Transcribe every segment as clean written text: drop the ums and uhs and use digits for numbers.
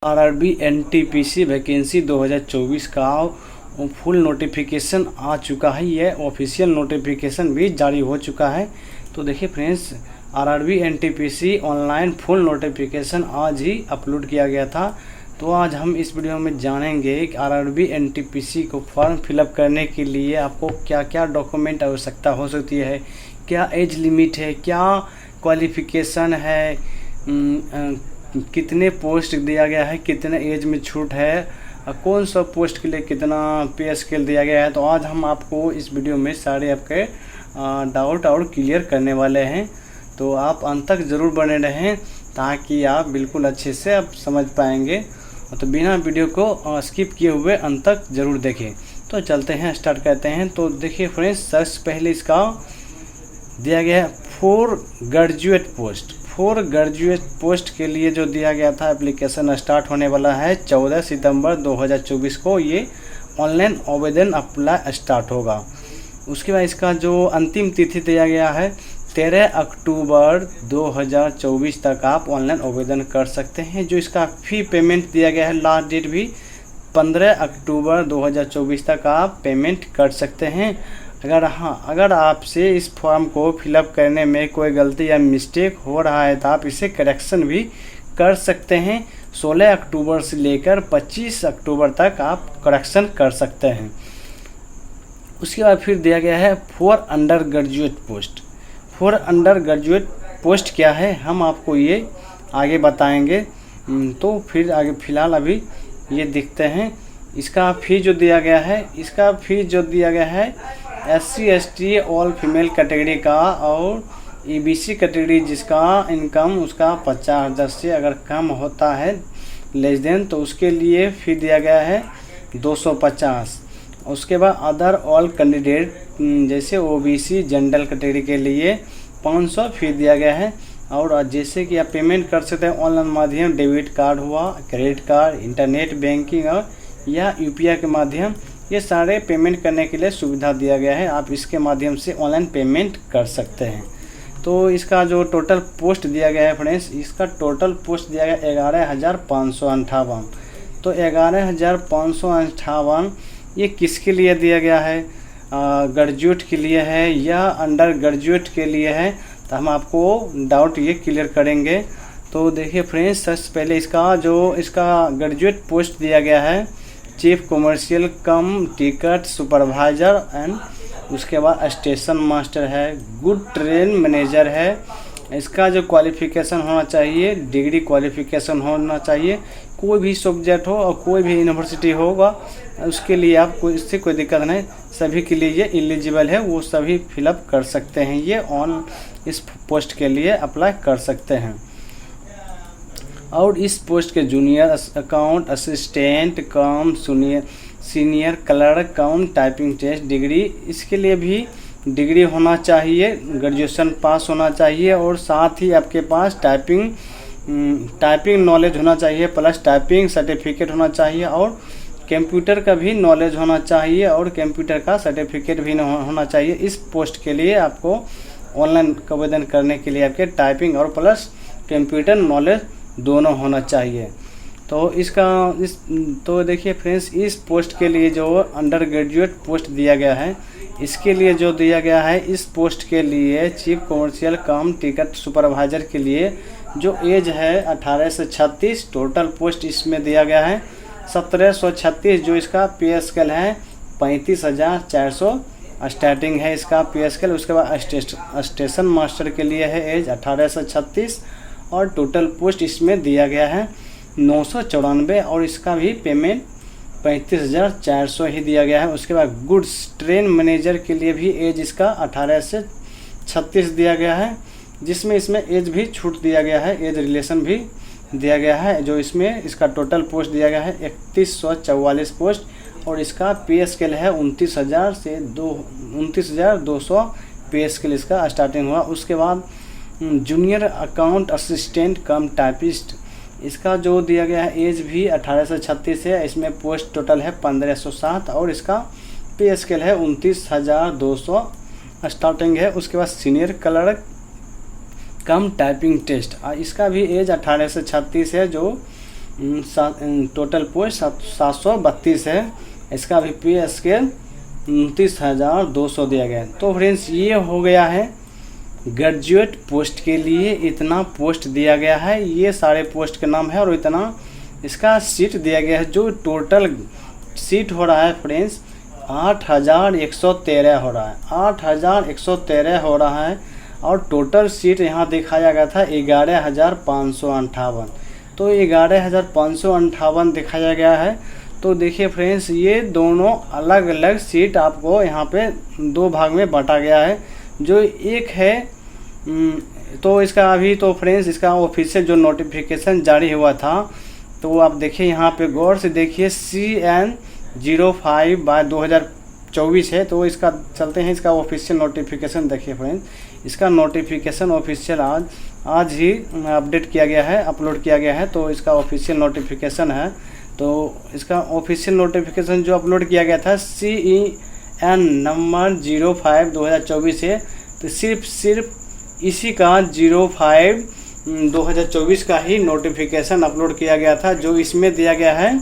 RRB NTPC vacancy 2024 का full notification आ चुका है। यह ऑफिशियल नोटिफिकेशन भी जारी हो चुका है। तो देखिए friends, RRB NTPC online full notification आज ही अपलोड किया गया था। तो आज हम इस वीडियो में जानेंगे कि आरआरबी एनटीपीसी को फॉर्म फिलअप करने के लिए आपको क्या क्या डॉक्यूमेंट आवश्यकता हो सकती है, क्या एज लिमिट है, क्या क्वालिफिकेशन है, कितने पोस्ट दिया गया है, कितने एज में छूट है, कौन सा पोस्ट के लिए कितना पे स्केल दिया गया है। तो आज हम आपको इस वीडियो में सारे आपके डाउट और क्लियर करने वाले हैं। तो आप अंत तक ज़रूर बने रहें ताकि आप बिल्कुल अच्छे से आप समझ पाएंगे। तो बिना वीडियो को स्किप किए हुए अंत तक ज़रूर देखें। तो चलते हैं, स्टार्ट करते हैं। तो देखिए फ्रेंड्स, सबसे पहले इसका दिया गया है फॉर ग्रेजुएट पोस्ट के लिए जो दिया गया था। एप्लीकेशन स्टार्ट होने वाला है 14 सितंबर 2024 को। ये ऑनलाइन आवेदन अप्लाई स्टार्ट होगा। उसके बाद इसका जो अंतिम तिथि दिया गया है 13 अक्टूबर 2024 तक आप ऑनलाइन आवेदन कर सकते हैं। जो इसका फ़ी पेमेंट दिया गया है, लास्ट डेट भी 15 अक्टूबर 2024 तक आप पेमेंट कर सकते हैं। अगर आपसे इस फॉर्म को फिलअप करने में कोई गलती या मिस्टेक हो रहा है तो आप इसे करेक्शन भी कर सकते हैं। 16 अक्टूबर से लेकर 25 अक्टूबर तक आप करेक्शन कर सकते हैं। उसके बाद फिर दिया गया है फॉर अंडर ग्रेजुएट पोस्ट क्या है, हम आपको ये आगे बताएंगे। तो फिर आगे फ़िलहाल अभी ये देखते हैं। इसका फ़ी जो दिया गया है SC ST all female category का और EBC कैटेगरी जिसका इनकम उसका 50,000 से अगर कम होता है लेस देन, तो उसके लिए फ़ी दिया गया है 250। उसके बाद अदर ऑल कैंडिडेट जैसे OBC जनरल कैटेगरी के लिए 500 फ़ी दिया गया है। और जैसे कि आप पेमेंट कर सकते हैं ऑनलाइन माध्यम, डेबिट कार्ड हुआ, क्रेडिट कार्ड, इंटरनेट बैंकिंग और या UPI के माध्यम, ये सारे पेमेंट करने के लिए सुविधा दिया गया है। आप इसके माध्यम से ऑनलाइन पेमेंट कर सकते हैं। तो इसका जो टोटल पोस्ट दिया गया है फ्रेंड्स, इसका टोटल पोस्ट दिया गया 11,558। तो 11,558 ये किसके लिए दिया गया है, ग्रेजुएट के लिए है या अंडर ग्रेजुएट के लिए है, तो हम आपको डाउट ये क्लियर करेंगे। तो देखिए फ्रेंड्स, सबसे पहले इसका ग्रेजुएट पोस्ट दिया गया है chief commercial come ticket supervisor and उसके बाद स्टेशन मास्टर है, गुड ट्रेन मैनेजर है। इसका जो क्वालिफ़िकेशन होना चाहिए, डिग्री क्वालिफ़िकेशन होना चाहिए। कोई भी सब्जेक्ट हो और कोई भी यूनिवर्सिटी होगा उसके लिए आपको इससे कोई दिक्कत नहीं, सभी के लिए ये एलिजिबल है, वो सभी फिलअप कर सकते हैं। ये इस पोस्ट के लिए अप्लाई कर सकते हैं। और इस पोस्ट के junior account assistant cum senior clerk cum typing test degree, इसके लिए भी डिग्री होना चाहिए, ग्रेजुएशन पास होना चाहिए और साथ ही आपके पास टाइपिंग नॉलेज होना चाहिए, प्लस टाइपिंग सर्टिफिकेट होना चाहिए और कंप्यूटर का भी नॉलेज होना चाहिए और कंप्यूटर का सर्टिफिकेट भी होना चाहिए। इस पोस्ट के लिए आपको ऑनलाइन आवेदन करने के लिए आपके टाइपिंग और प्लस कंप्यूटर नॉलेज दोनों होना चाहिए। तो देखिए फ्रेंड्स, इस पोस्ट के लिए जो अंडर ग्रेजुएट पोस्ट दिया गया है, इसके लिए जो दिया गया है, इस पोस्ट के लिए चीफ कमर्शियल कम टिकट सुपरवाइज़र के लिए जो एज है 18 से 36, टोटल पोस्ट इसमें दिया गया है 1736। जो इसका पे स्केल है 35,400 स्टार्टिंग है इसका पे स्केल। उसके बाद स्टेशन मास्टर के लिए है एज 18 से 36 और टोटल पोस्ट इसमें दिया गया है 994 और इसका भी पेमेंट 35,400 ही दिया गया है। उसके बाद गुड्स ट्रेन मैनेजर के लिए भी एज इसका 18 से 36 दिया गया है, जिसमें इसमें एज भी छूट दिया गया है, एज रिलेशन भी दिया गया है। जो इसमें इसका टोटल पोस्ट दिया गया है 3144 पोस्ट और इसका पे स्केल है 29,200 पे स्केल इसका स्टार्टिंग हुआ। उसके बाद जूनियर अकाउंट असिस्टेंट कम टाइपिस्ट, इसका जो दिया गया है एज भी 18 से 36 है। इसमें पोस्ट टोटल है 1507 और इसका पे स्केल है 29,200 स्टार्टिंग है। उसके बाद senior clerk cum typing test, इसका भी एज 18 से 36 है। जो टोटल पोस्ट 732 है। इसका भी पे स्केल 29,200 दिया गया है। तो फ्रेंड्स ये हो गया है ग्रेजुएट पोस्ट के लिए, इतना पोस्ट दिया गया है, ये सारे पोस्ट के नाम है और इतना इसका सीट दिया गया है। जो टोटल सीट हो रहा है फ्रेंड्स 8,113 हो रहा है, 8,113 हो रहा है। और टोटल सीट यहाँ दिखाया गया था 11,558, तो 11,558 दिखाया गया है। तो देखिए फ्रेंड्स ये दोनों अलग अलग सीट आपको यहाँ पे दो भाग में बांटा गया है। जो एक है तो इसका अभी तो फ्रेंड्स इसका ऑफिशियल जो नोटिफिकेशन जारी हुआ था, तो आप देखिए यहाँ पे गौर से देखिए CN05/2024 है। तो इसका चलते हैं इसका ऑफिशियल नोटिफिकेशन। देखिए फ्रेंड्स इसका नोटिफिकेशन ऑफिशियल आज ही अपडेट किया गया है, अपलोड किया गया है। तो इसका ऑफिशियल नोटिफिकेशन है। तो इसका ऑफिशियल नोटिफिकेशन जो अपलोड किया गया था CEN नंबर 05/2024 है। तो सिर्फ इसी का 05/2024 का ही नोटिफिकेशन अपलोड किया गया था। जो इसमें दिया गया है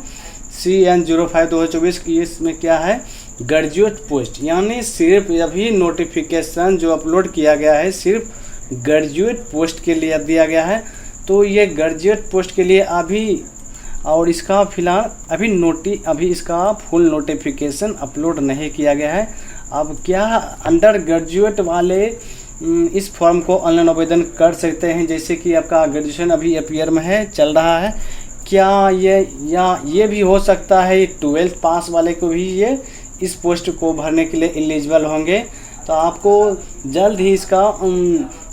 CN 05/2024 की, इसमें क्या है ग्रेजुएट पोस्ट, यानी सिर्फ अभी नोटिफिकेशन जो अपलोड किया गया है सिर्फ ग्रेजुएट पोस्ट के लिए दिया गया है। तो ये ग्रेजुएट पोस्ट के लिए अभी, और इसका फ़िलहाल अभी इसका फुल नोटिफिकेशन अपलोड नहीं किया गया है। अब क्या अंडर ग्रेजुएट वाले इस फॉर्म को ऑनलाइन आवेदन कर सकते हैं, जैसे कि आपका ग्रेजुएशन अभी अपीयर में है, चल रहा है, क्या ये भी हो सकता है 12th पास वाले को भी ये इस पोस्ट को भरने के लिए एलिजिबल होंगे। तो आपको जल्द ही इसका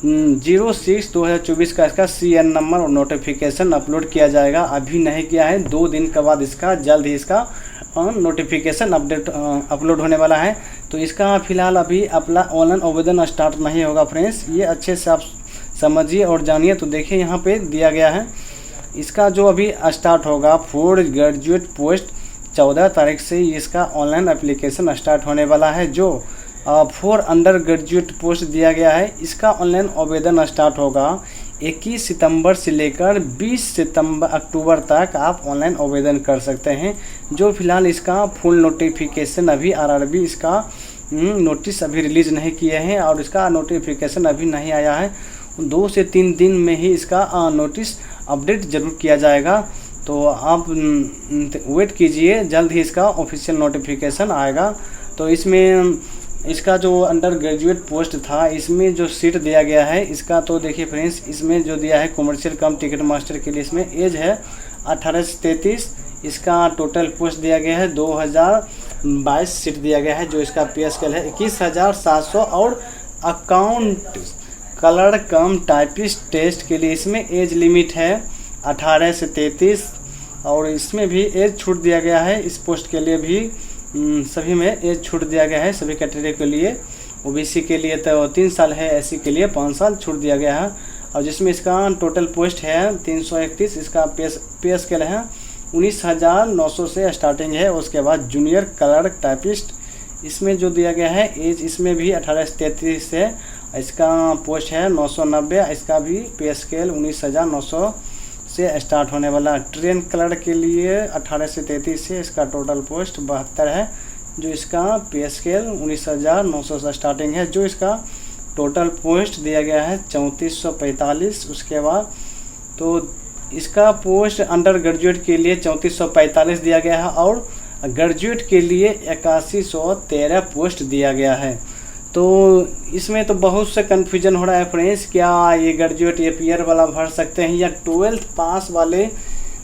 06/2024 का इसका CN नंबर और नोटिफिकेशन अपलोड किया जाएगा। अभी नहीं किया है, 2 दिन के बाद इसका जल्द ही इसका नोटिफिकेशन अपलोड होने वाला है। तो इसका फ़िलहाल अभी अपना ऑनलाइन आवेदन स्टार्ट नहीं होगा फ्रेंड्स, ये अच्छे से आप समझिए और जानिए। तो देखिए यहाँ पे दिया गया है इसका जो अभी स्टार्ट होगा फॉर ग्रेजुएट पोस्ट 14 तारीख से इसका ऑनलाइन एप्लीकेशन स्टार्ट होने वाला है। जो फॉर अंडर ग्रेजुएट पोस्ट दिया गया है इसका ऑनलाइन आवेदन स्टार्ट होगा 21 सितंबर से लेकर 20 अक्टूबर तक आप ऑनलाइन आवेदन कर सकते हैं। जो फिलहाल इसका फुल नोटिफिकेशन अभी RRB इसका नोटिस अभी रिलीज़ नहीं किए हैं और इसका नोटिफिकेशन अभी नहीं आया है। 2 से 3 दिन में ही इसका नोटिस अपडेट ज़रूर किया जाएगा। तो आप वेट कीजिए, जल्द ही इसका ऑफिशियल नोटिफिकेशन आएगा। तो इसमें इसका जो अंडर ग्रेजुएट पोस्ट था इसमें जो सीट दिया गया है इसका, तो देखिए फ्रेंड्स इसमें जो दिया है कमर्शियल कम टिकट मास्टर के लिए इसमें एज है 18 से 33। इसका टोटल पोस्ट दिया गया है 2022 सीट दिया गया है। जो इसका पे स्केल है 21,700 और account clerk cum typist test के लिए इसमें एज लिमिट है 18 से 33 और इसमें भी एज छूट दिया गया है। इस पोस्ट के लिए भी सभी में एज छूट दिया गया है, सभी कैटेगरी के लिए। OBC के लिए तो 3 साल है, SC के लिए 5 साल छूट दिया गया है। और जिसमें इसका टोटल पोस्ट है 331, इसका पे स्केल है 19,900 से स्टार्टिंग है। उसके बाद जूनियर क्लर्क टाइपिस्ट इसमें जो दिया गया है एज इसमें भी 18 से 33 है। इसका पोस्ट है 990, इसका भी पे स्केल 19,900 से स्टार्ट होने वाला। ट्रेन क्लर्क के लिए 18 से 33 से इसका टोटल पोस्ट 72 है। जो इसका पे स्केल 19,900 से स्टार्टिंग है। जो इसका टोटल पोस्ट दिया गया है 3445। उसके बाद तो इसका पोस्ट अंडर ग्रेजुएट के लिए 3445 दिया गया है और ग्रेजुएट के लिए 8113 पोस्ट दिया गया है। तो इसमें तो बहुत से कन्फ्यूजन हो रहा है फ्रेंड्स, क्या ये ग्रेजुएट APR वाला भर सकते हैं या 12th पास वाले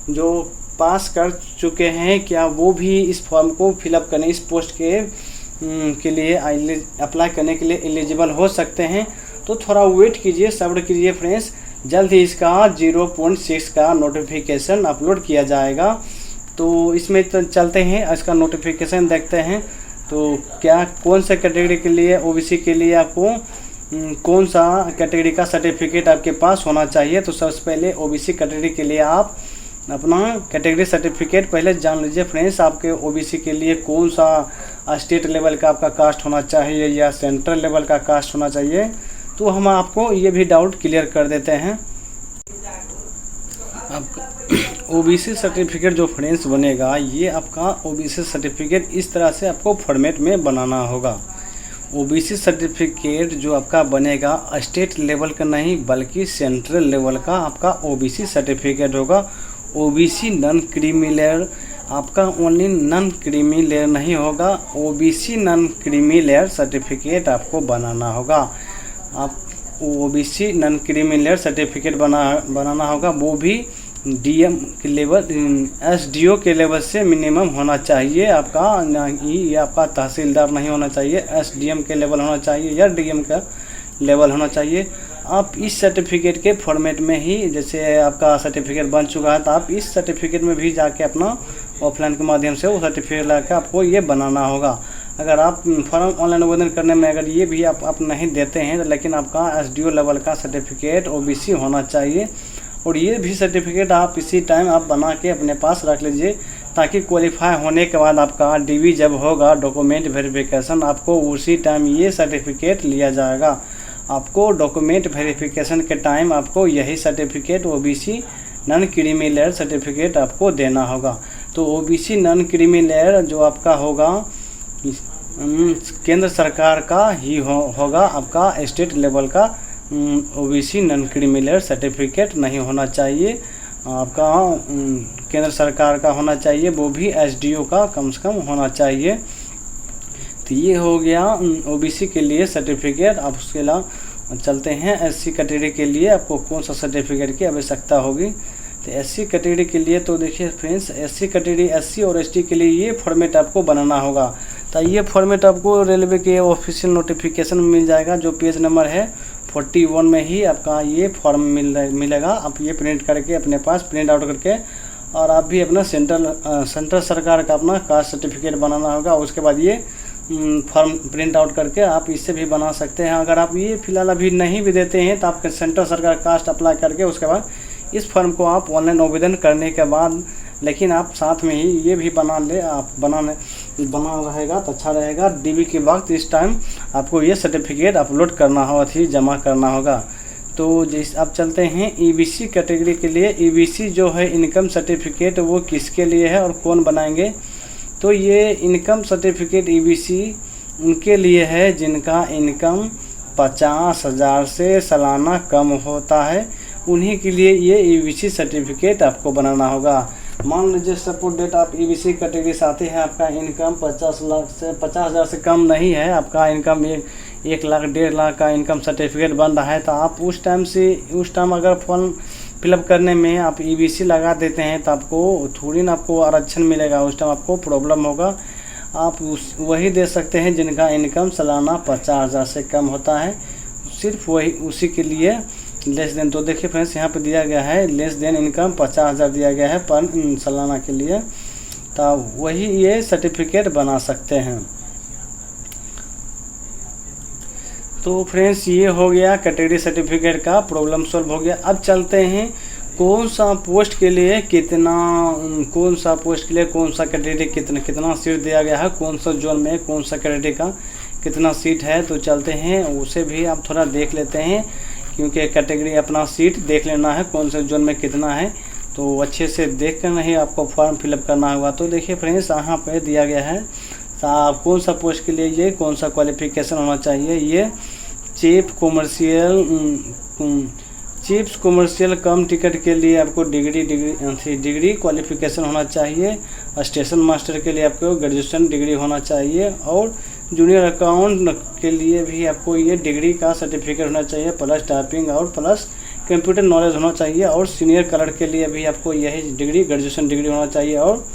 जो पास कर चुके हैं क्या वो भी इस फॉर्म को फिलअप करने इस पोस्ट के लिए अप्लाई करने के लिए एलिजिबल हो सकते हैं। तो थोड़ा वेट कीजिए, सब्र कीजिए फ्रेंड्स, जल्द ही इसका 0.6 का नोटिफिकेशन अपलोड किया जाएगा। तो इसमें तो चलते हैं इसका नोटिफिकेशन देखते हैं। तो क्या कौन सा कैटेगरी के लिए OBC के लिए आपको कौन सा कैटेगरी का सर्टिफिकेट आपके पास होना चाहिए। तो सबसे पहले OBC कैटेगरी के लिए आप अपना कैटेगरी सर्टिफिकेट पहले जान लीजिए फ्रेंड्स। आपके OBC के लिए कौन सा स्टेट लेवल का आपका कास्ट होना चाहिए या सेंट्रल लेवल का कास्ट होना चाहिए, तो हम आपको ये भी डाउट क्लियर कर देते हैं। आपका ओबीसी सर्टिफिकेट जो फ्रेंड्स बनेगा, ये आपका ओबीसी सर्टिफिकेट इस तरह से आपको फॉर्मेट में बनाना होगा। ओबीसी सर्टिफिकेट जो आपका बनेगा स्टेट लेवल का नहीं बल्कि सेंट्रल लेवल का आपका ओबीसी सर्टिफिकेट होगा। ओबीसी नॉन क्रीमी लेयर आपका ओनली नॉन क्रीमी लेयर नहीं होगा, OBC non creamy layer certificate आपको बनाना होगा। आप OBC non creamy layer certificate बनाना होगा, वो भी डीएम के लेवल एसडीओ के लेवल से मिनिमम होना चाहिए आपका, ये आपका तहसीलदार नहीं होना चाहिए, एसडीएम के लेवल होना चाहिए या डीएम का लेवल होना चाहिए। आप इस सर्टिफिकेट के फॉर्मेट में ही, जैसे आपका सर्टिफिकेट बन चुका है तो आप इस सर्टिफिकेट में भी जाके अपना ऑफलाइन के माध्यम से वो सर्टिफिकेट लाकर आपको ये बनाना होगा। अगर आप फॉर्म ऑनलाइन आवेदन करने में अगर ये भी आप नहीं देते हैं तो लेकिन आपका एसडीओ लेवल का सर्टिफिकेट ओबीसी होना चाहिए, और ये भी सर्टिफिकेट आप इसी टाइम आप बना के अपने पास रख लीजिए, ताकि क्वालिफाई होने के बाद आपका डीवी जब होगा डॉक्यूमेंट वेरिफिकेशन, आपको उसी टाइम ये सर्टिफिकेट लिया जाएगा। आपको डॉक्यूमेंट वेरिफिकेशन के टाइम आपको यही certificate OBC non creamy layer certificate आपको देना होगा। तो ओबीसी नॉन क्रीमी लेयर जो आपका होगा केंद्र सरकार का ही होगा, आपका स्टेट लेवल का OBC non creamy layer certificate नहीं होना चाहिए, आपका केंद्र सरकार का होना चाहिए, वो भी एसडीओ का कम से कम होना चाहिए। तो ये हो गया ओबीसी के लिए सर्टिफिकेट। आप उसके अलावा चलते हैं एससी कैटेगरी के लिए आपको कौन सा सर्टिफिकेट की आवश्यकता होगी। तो एससी कैटेगरी के लिए तो देखिए फ्रेंड्स, एससी कैटेगरी एससी और एसटी के लिए ये फॉर्मेट आपको बनाना होगा। तो ये फॉर्मेट आपको रेलवे के ऑफिशियल नोटिफिकेशन में मिल जाएगा, जो पेज नंबर है 41 में ही आपका ये फॉर्म मिलेगा। आप ये प्रिंट करके अपने पास प्रिंट आउट करके, और आप भी अपना सेंट्रल सरकार का अपना कास्ट सर्टिफिकेट बनाना होगा। उसके बाद ये फॉर्म प्रिंट आउट करके आप इससे भी बना सकते हैं। अगर आप ये फिलहाल अभी नहीं भी देते हैं तो आप सेंट्रल सरकार कास्ट अप्लाई करके उसके बाद इस फॉर्म को आप ऑनलाइन आवेदन करने के बाद, लेकिन आप साथ में ही ये भी बना रहेगा तो अच्छा रहेगा। डीवी के वक्त इस टाइम आपको ये सर्टिफिकेट अपलोड करना होगा, थी जमा करना होगा। तो जिस अब चलते हैं ईबीसी कैटेगरी के लिए। ईबीसी जो है इनकम सर्टिफिकेट वो किसके लिए है और कौन बनाएंगे? तो ये इनकम सर्टिफिकेट ईबीसी उनके लिए है जिनका इनकम 50,000 से सालाना कम होता है, उन्हीं के लिए ये ईबीसी सर्टिफिकेट आपको बनाना होगा। मान लीजिए सपोज डेट आप ईबीसी कैटेगरी से आते हैं, आपका इनकम 50,000 से कम नहीं है, आपका इनकम 1 लाख 1.5 लाख का इनकम सर्टिफिकेट बन रहा है, तो आप उस टाइम अगर फॉर्म फिलअप करने में आप ईबीसी लगा देते हैं तो आपको थोड़ी ना आपको आरक्षण मिलेगा, उस टाइम आपको प्रॉब्लम होगा। आप वही दे सकते हैं जिनका इनकम सालाना 50,000 से कम होता है, सिर्फ वही उसी के लिए लेस देन। तो देखिए फ्रेंड्स यहाँ पे दिया गया है लेस देन इनकम 50,000 दिया गया है पर सालाना के लिए, तो वही ये सर्टिफिकेट बना सकते हैं। तो फ्रेंड्स ये हो गया कैटेगरी सर्टिफिकेट का प्रॉब्लम सॉल्व हो गया। अब चलते हैं कौन सा पोस्ट के लिए कौन सा कैटेगरी कितना सीट दिया गया है, कौन सा जोन में कौन सा कैटेगरी का कितना सीट है। तो चलते हैं उसे भी आप थोड़ा देख लेते हैं, क्योंकि कैटेगरी अपना सीट देख लेना है कौन से जोन में कितना है, तो अच्छे से देख कर नहीं आपको फॉर्म फिलअप करना होगा। तो देखिए फ्रेंड्स यहाँ पे दिया गया है कौन सा पोस्ट के लिए ये कौन सा क्वालिफिकेशन होना चाहिए। ये चीफ कमर्शियल कम टिकट के लिए आपको डिग्री क्वालिफिकेशन होना चाहिए। स्टेशन मास्टर के लिए आपको ग्रेजुएशन डिग्री होना चाहिए, और जूनियर अकाउंट के लिए भी आपको ये डिग्री का सर्टिफिकेट होना चाहिए, प्लस टाइपिंग और प्लस कंप्यूटर नॉलेज होना चाहिए। और सीनियर क्लर्क के लिए भी आपको यही डिग्री ग्रेजुएशन डिग्री होना चाहिए, और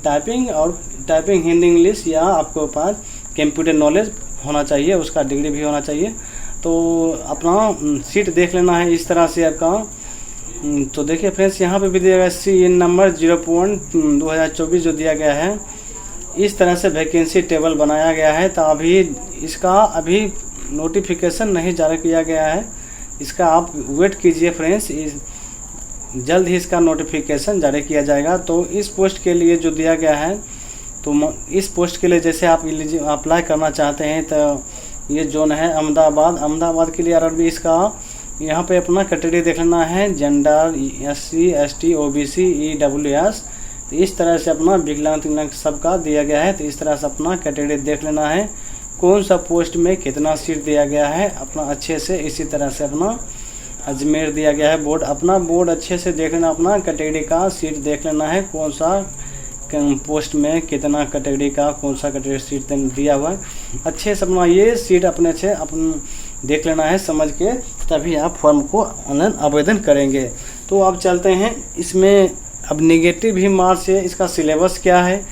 टाइपिंग हिंदी इंग्लिश या आपको पास कंप्यूटर नॉलेज होना चाहिए, उसका डिग्री भी होना चाहिए। तो अपना सीट देख लेना है इस तरह से आपका। तो देखिए फ्रेंड्स यहाँ पे भी दिया गया CN नंबर 0.2024 जो दिया गया है, इस तरह से वैकेंसी टेबल बनाया गया है। तो अभी नोटिफिकेशन नहीं जारी किया गया है, इसका आप वेट कीजिए फ्रेंड्स, जल्द ही इसका नोटिफिकेशन जारी किया जाएगा। तो इस पोस्ट के लिए जो दिया गया है, तो इस पोस्ट के लिए जैसे आप अप्लाई करना चाहते हैं तो ये जोन है अहमदाबाद के लिए आरआरबी इसका यहाँ पे अपना कैटेगरी देख लेना है, gender, SC ST OBC EWS। तो इस तरह से अपना विकलांग सबका दिया गया है। तो इस तरह से अपना कैटेगरी देख लेना है, कौन सा पोस्ट में कितना सीट दिया गया है अपना अच्छे से। इसी तरह से अपना अजमेर दिया गया है बोर्ड, अपना बोर्ड अच्छे से देख लेना, अपना कैटेगरी का सीट देख लेना है, कौन सा पोस्ट में कितना कैटेगरी का कौन सा कैटेगरी सीट दिया हुआ है। अच्छे से अपना ये सीट अपने अच्छे देख लेना है समझ के, तभी आप फॉर्म को ऑनलाइन आवेदन करेंगे। तो आप चलते हैं इसमें, अब नेगेटिव भी मार्क्स है, इसका सिलेबस क्या है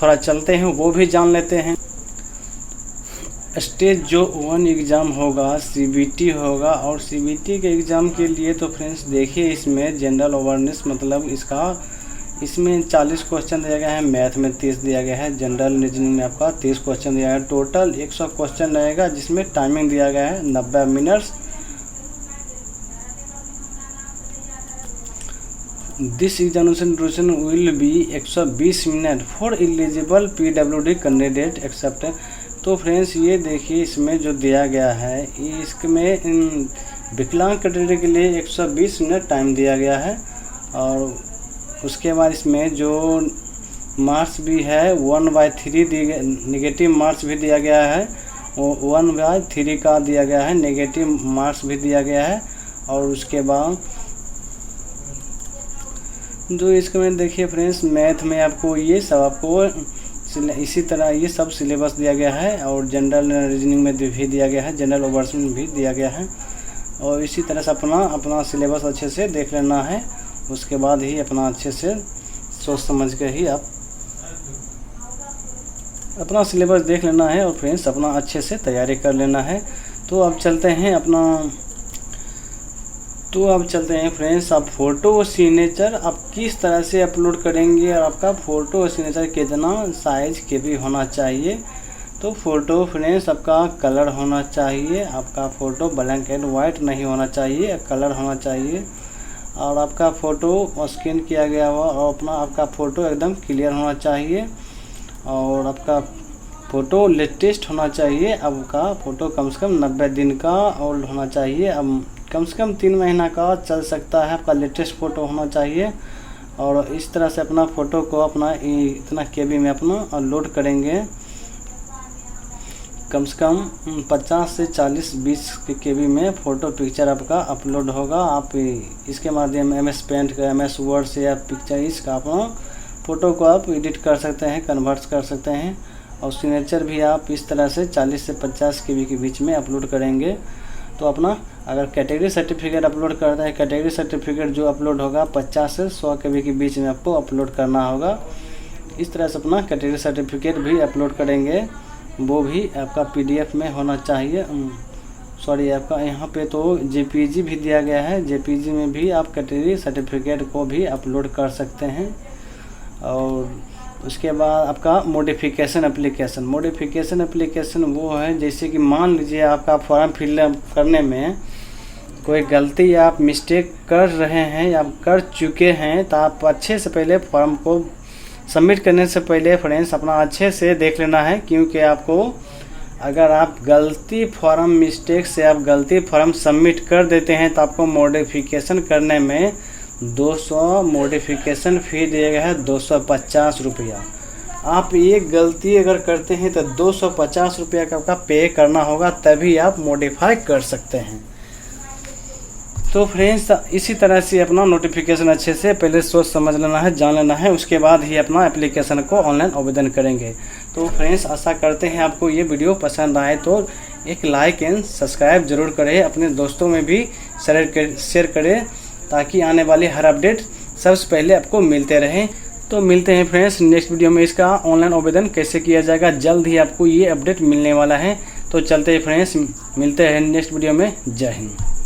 थोड़ा चलते हैं वो भी जान लेते हैं। स्टेज जो 1 एग्ज़ाम होगा CBT होगा, और CBT के एग्ज़ाम के लिए तो फ्रेंड्स देखिए इसमें जनरल अवेयरनेस मतलब इसमें 40 क्वेश्चन दिया गया है, मैथ में 30 दिया गया है, जनरल रीजनिंग में आपका 30 क्वेश्चन दिया गया है, टोटल 100 क्वेश्चन रहेगा, जिसमें टाइमिंग दिया गया है 90 minutes. This examination duration will be 120 minute for eligible PWD candidate except. तो फ्रेंड्स ये देखिए इसमें जो दिया गया है, इसमें विकलांग कैटेगरी के लिए 120 मिनट टाइम दिया गया है। और उसके बाद इसमें जो मार्क्स भी है 1/3 दिए गए, नेगेटिव मार्क्स भी दिया गया है, वो 1/3 का दिया गया है, नेगेटिव मार्क्स भी दिया गया है। और उसके बाद जो इसमें देखिए फ्रेंड्स मैथ में आपको ये सब आपको इसी तरह ये सब सिलेबस दिया गया है, और जनरल रीजनिंग में भी दिया गया है, जनरल ओवर्स में भी दिया गया है। और इसी तरह से अपना सिलेबस अच्छे से देख लेना है, उसके बाद ही अपना अच्छे से सोच समझ के ही आप अपना सिलेबस देख लेना है और फ्रेंड्स अपना अच्छे से तैयारी कर लेना है। तो अब चलते हैं फ्रेंड्स, आप फ़ोटो और सिग्नेचर आप किस तरह से अपलोड करेंगे, और आपका फ़ोटो और सिग्नेचर कितना साइज़ के भी होना चाहिए। तो फ़ोटो फ्रेंड्स आपका कलर होना चाहिए, आपका फ़ोटो ब्लैक एंड वाइट नहीं होना चाहिए, कलर होना चाहिए। और आपका फ़ोटो स्कैन किया गया हुआ, और आपका फ़ोटो एकदम क्लियर होना चाहिए, और आपका फ़ोटो लेटेस्ट होना चाहिए। आपका फ़ोटो कम से कम 90 दिन का ओल्ड होना चाहिए, अब कम से कम 3 महीना का चल सकता है, आपका लेटेस्ट फ़ोटो होना चाहिए। और इस तरह से अपना फ़ोटो को अपना इतना KB में अपना लोड करेंगे, कम से कम 50 से 40-20 KB में फ़ोटो पिक्चर आपका अपलोड होगा। आप इसके माध्यम MS पेंट का, MS वर्ड से या पिक्चर इसका अपना फ़ोटो को आप एडिट कर सकते हैं, कन्वर्ट कर सकते हैं। और सिग्नेचर भी आप इस तरह से 40 से 50 KB के बीच में अपलोड करेंगे। तो अपना अगर कैटेगरी सर्टिफिकेट अपलोड करते हैं, कैटेगरी सर्टिफिकेट जो अपलोड होगा 50 से 100 KB के बीच में आपको अपलोड करना होगा। इस तरह से अपना कैटेगरी सर्टिफिकेट भी अपलोड करेंगे, वो भी आपका PDF में होना चाहिए। आपका यहाँ पे तो JPG भी दिया गया है, JPG में भी आप कैटेगरी सर्टिफिकेट को भी अपलोड कर सकते हैं। और उसके बाद आपका मॉडिफिकेशन एप्लीकेशन वो है, जैसे कि मान लीजिए आपका फॉर्म फिलअप करने में कोई गलती आप मिस्टेक कर रहे हैं या कर चुके हैं, तो आप अच्छे से पहले फॉर्म को सबमिट करने से पहले फ्रेंड्स अपना अच्छे से देख लेना है, क्योंकि आपको अगर आप गलती फॉर्म मिस्टेक से आप गलती फॉर्म सबमिट कर देते हैं, तो आपको मॉडिफिकेशन करने में 200 मॉडिफिकेशन फ़ी दिया गया है, 250 रुपया। आप ये गलती अगर करते हैं तो 250 रुपया का आपका पे करना होगा, तभी आप मॉडिफाई कर सकते हैं। तो फ्रेंड्स इसी तरह से अपना नोटिफिकेशन अच्छे से पहले सोच समझ लेना है, जान लेना है, उसके बाद ही अपना एप्लीकेशन को ऑनलाइन आवेदन करेंगे। तो फ्रेंड्स आशा करते हैं आपको ये वीडियो पसंद आए तो एक लाइक एंड सब्सक्राइब ज़रूर करें, अपने दोस्तों में भी शेयर करें, ताकि आने वाले हर अपडेट सबसे पहले आपको मिलते रहें। तो मिलते हैं फ्रेंड्स नेक्स्ट वीडियो में, इसका ऑनलाइन आवेदन कैसे किया जाएगा, जल्द ही आपको ये अपडेट मिलने वाला है। तो चलते हैं फ्रेंड्स, मिलते हैं नेक्स्ट वीडियो में। जय हिंद।